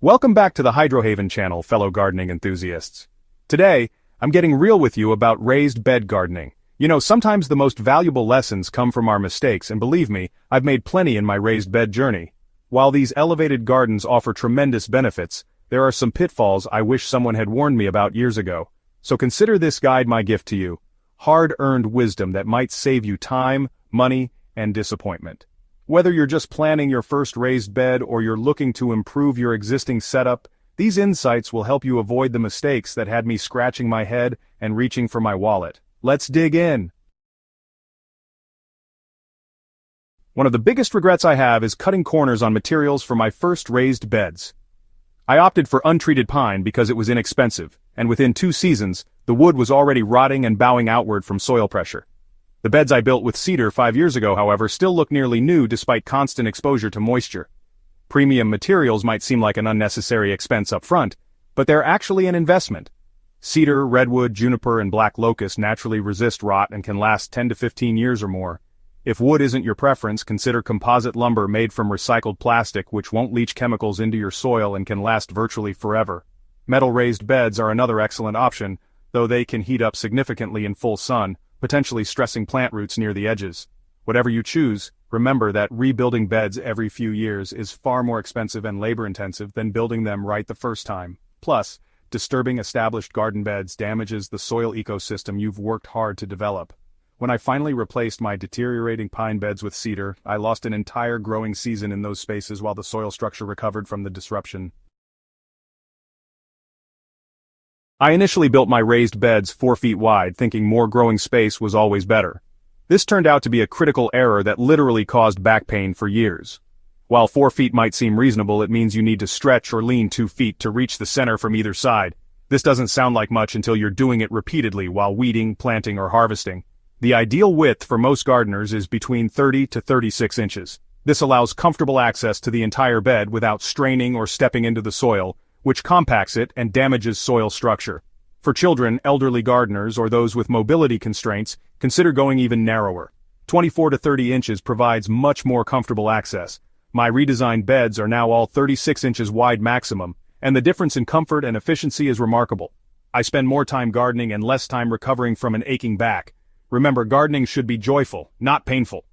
Welcome back to the Hydrohaven channel, fellow gardening enthusiasts. Today, I'm getting real with you about raised bed gardening. Sometimes the most valuable lessons come from our mistakes, and believe me, I've made plenty in my raised bed journey. While these elevated gardens offer tremendous benefits, there are some pitfalls I wish someone had warned me about years ago. So consider this guide my gift to you. Hard-earned wisdom that might save you time, money, and disappointment. Whether you're just planning your first raised bed or you're looking to improve your existing setup, these insights will help you avoid the mistakes that had me scratching my head and reaching for my wallet. Let's dig in. One of the biggest regrets I have is cutting corners on materials for my first raised beds. I opted for untreated pine because it was inexpensive, and within 2 seasons, the wood was already rotting and bowing outward from soil pressure. The beds I built with cedar 5 years ago, however, still look nearly new despite constant exposure to moisture. Premium materials might seem like an unnecessary expense up front, but they're actually an investment. Cedar, redwood, juniper, and black locust naturally resist rot and can last 10 to 15 years or more. If wood isn't your preference, consider composite lumber made from recycled plastic, which won't leach chemicals into your soil and can last virtually forever. Metal raised beds are another excellent option, though they can heat up significantly in full sun, potentially stressing plant roots near the edges. Whatever you choose, remember that rebuilding beds every few years is far more expensive and labor-intensive than building them right the first time. Plus, disturbing established garden beds damages the soil ecosystem you've worked hard to develop. When I finally replaced my deteriorating pine beds with cedar, I lost an entire growing season in those spaces while the soil structure recovered from the disruption. I initially built my raised beds 4 feet wide, thinking more growing space was always better. This turned out to be a critical error that literally caused back pain for years. While 4 feet might seem reasonable, it means you need to stretch or lean 2 feet to reach the center from either side. This doesn't sound like much until you're doing it repeatedly while weeding, planting, or harvesting. The ideal width for most gardeners is between 30 to 36 inches. This allows comfortable access to the entire bed without straining or stepping into the soil, which compacts it and damages soil structure. For children, elderly gardeners, or those with mobility constraints, consider going even narrower. 24 to 30 inches provides much more comfortable access. My redesigned beds are now all 36 inches wide maximum, and the difference in comfort and efficiency is remarkable. I spend more time gardening and less time recovering from an aching back. Remember, gardening should be joyful, not painful.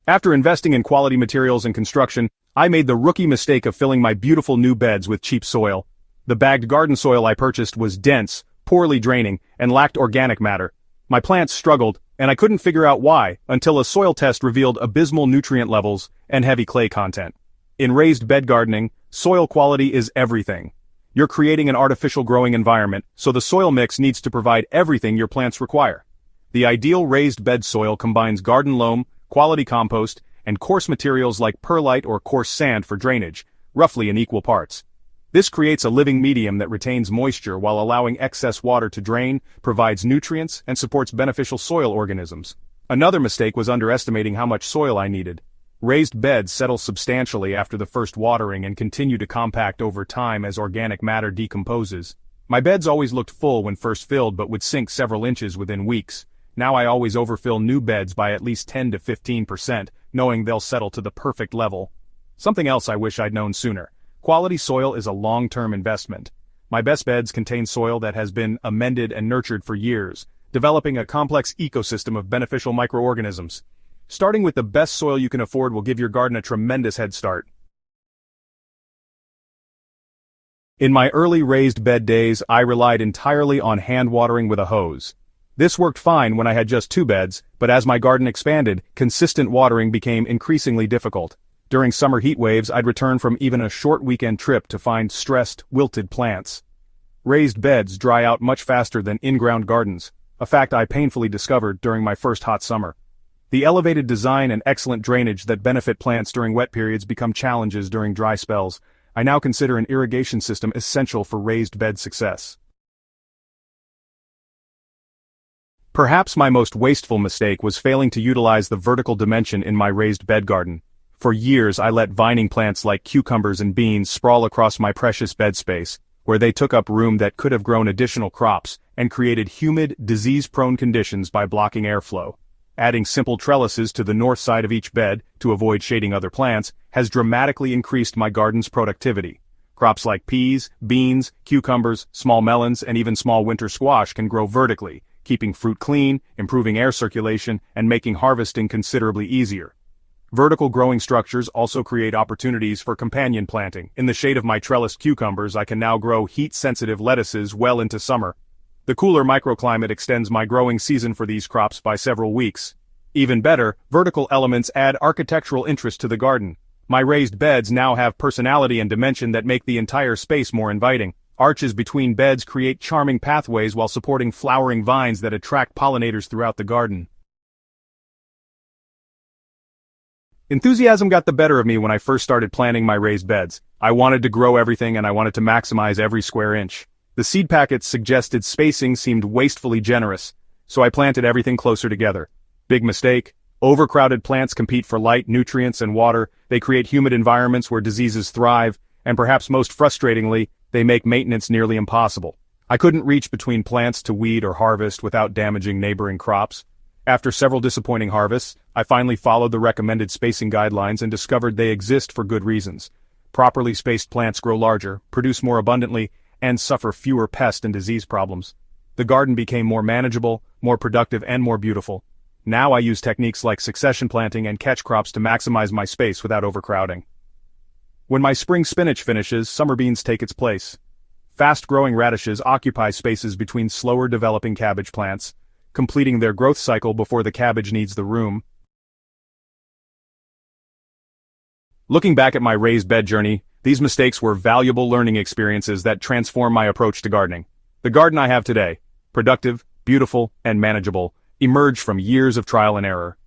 After investing in quality materials and construction, I made the rookie mistake of filling my beautiful new beds with cheap soil. The bagged garden soil I purchased was dense, poorly draining, and lacked organic matter. My plants struggled, and I couldn't figure out why, until a soil test revealed abysmal nutrient levels and heavy clay content. In raised bed gardening, soil quality is everything. You're creating an artificial growing environment, so the soil mix needs to provide everything your plants require. The ideal raised bed soil combines garden loam, quality compost, and coarse materials like perlite or coarse sand for drainage, roughly in equal parts. This creates a living medium that retains moisture while allowing excess water to drain, provides nutrients, and supports beneficial soil organisms. Another mistake was underestimating how much soil I needed. Raised beds settle substantially after the first watering and continue to compact over time as organic matter decomposes. My beds always looked full when first filled but would sink several inches within weeks. Now I always overfill new beds by at least 10 to 15%, knowing they'll settle to the perfect level. Something else I wish I'd known sooner. Quality soil is a long-term investment. My best beds contain soil that has been amended and nurtured for years, developing a complex ecosystem of beneficial microorganisms. Starting with the best soil you can afford will give your garden a tremendous head start. In my early raised bed days, I relied entirely on hand watering with a hose. This worked fine when I had just 2 beds, but as my garden expanded, consistent watering became increasingly difficult. During summer heat waves, I'd return from even a short weekend trip to find stressed, wilted plants. Raised beds dry out much faster than in-ground gardens, a fact I painfully discovered during my first hot summer. The elevated design and excellent drainage that benefit plants during wet periods become challenges during dry spells. I now consider an irrigation system essential for raised bed success. Perhaps my most wasteful mistake was failing to utilize the vertical dimension in my raised bed garden. For years I let vining plants like cucumbers and beans sprawl across my precious bed space, where they took up room that could have grown additional crops, and created humid, disease-prone conditions by blocking airflow. Adding simple trellises to the north side of each bed, to avoid shading other plants, has dramatically increased my garden's productivity. Crops like peas, beans, cucumbers, small melons, and even small winter squash can grow vertically, keeping fruit clean, improving air circulation, and making harvesting considerably easier. Vertical growing structures also create opportunities for companion planting. In the shade of my trellised cucumbers, I can now grow heat-sensitive lettuces well into summer. The cooler microclimate extends my growing season for these crops by several weeks. Even better, vertical elements add architectural interest to the garden. My raised beds now have personality and dimension that make the entire space more inviting. Arches between beds create charming pathways while supporting flowering vines that attract pollinators throughout the garden. Enthusiasm got the better of me when I first started planting my raised beds. I wanted to grow everything and I wanted to maximize every square inch. The seed packet's suggested spacing seemed wastefully generous, so I planted everything closer together. Big mistake. Overcrowded plants compete for light, nutrients, and water. They create humid environments where diseases thrive, and perhaps most frustratingly, they make maintenance nearly impossible. I couldn't reach between plants to weed or harvest without damaging neighboring crops. After several disappointing harvests, I finally followed the recommended spacing guidelines and discovered they exist for good reasons. Properly spaced plants grow larger, produce more abundantly, and suffer fewer pest and disease problems. The garden became more manageable, more productive, and more beautiful. Now I use techniques like succession planting and catch crops to maximize my space without overcrowding. When my spring spinach finishes, summer beans take its place. Fast-growing radishes occupy spaces between slower developing cabbage plants, completing their growth cycle before the cabbage needs the room. Looking back at my raised bed journey, these mistakes were valuable learning experiences that transform my approach to gardening. The garden I have today, productive, beautiful, and manageable, emerged from years of trial and error.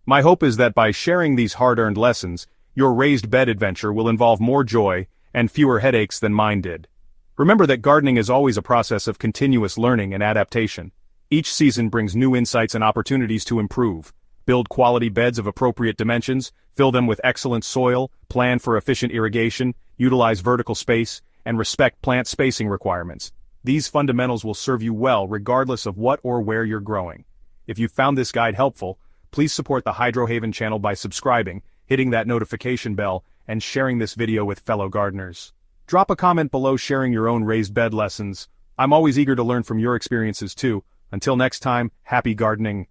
My hope is that by sharing these hard-earned lessons, your raised bed adventure will involve more joy and fewer headaches than mine did. Remember that gardening is always a process of continuous learning and adaptation. Each season brings new insights and opportunities to improve. Build quality beds of appropriate dimensions, fill them with excellent soil, plan for efficient irrigation, utilize vertical space, and respect plant spacing requirements. These fundamentals will serve you well regardless of what or where you're growing. If you found this guide helpful, please support the Hydrohaven channel by subscribing, hitting that notification bell, and sharing this video with fellow gardeners. Drop a comment below sharing your own raised bed lessons. I'm always eager to learn from your experiences too. Until next time, happy gardening.